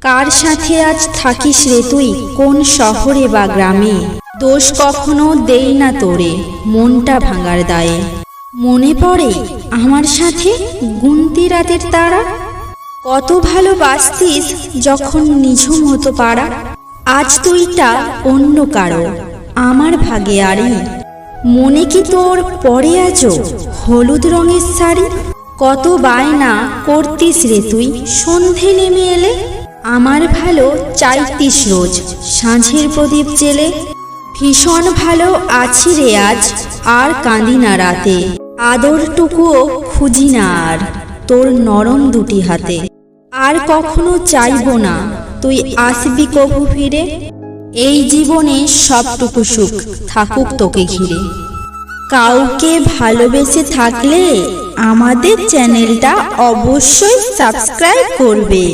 কার সাথে আজ থাকিস রে তুই, কোন শহরে বা গ্রামে? দোষ কখনো দেই না তোরে, মনটা ভাঙার দায়ে। মনে পড়ে আমার সাথে গুনতি রাতের তারা, কত ভালোবাসতিস যখন নিঝুম হতো পাড়া। আজ তুইটা অন্য কারো, আমার ভাগে আরে। মনে কি তোর পরে আজও হলুদ রঙের শাড়ি? কত বায়না করতিস রে তুই সন্ধে নেমে এলে, আমার ভালো চাইতিস রোজ সাঁঝের প্রদীপ জেলে। ভীষণ ভালো আছি রে আজ, আর কাঁদি না রাতে, আদরটুকুও খুঁজি না আর তোর নরম দুটি হাতে। আর কখনো চাইব না তুই আসবি কভু ফিরে, এই জীবনে সবটুকু সুখ থাকুক তোকে ঘিরে। কাউকে ভালোবেসে থাকলে আমাদের চ্যানেলটা অবশ্যই সাবস্ক্রাইব করবে।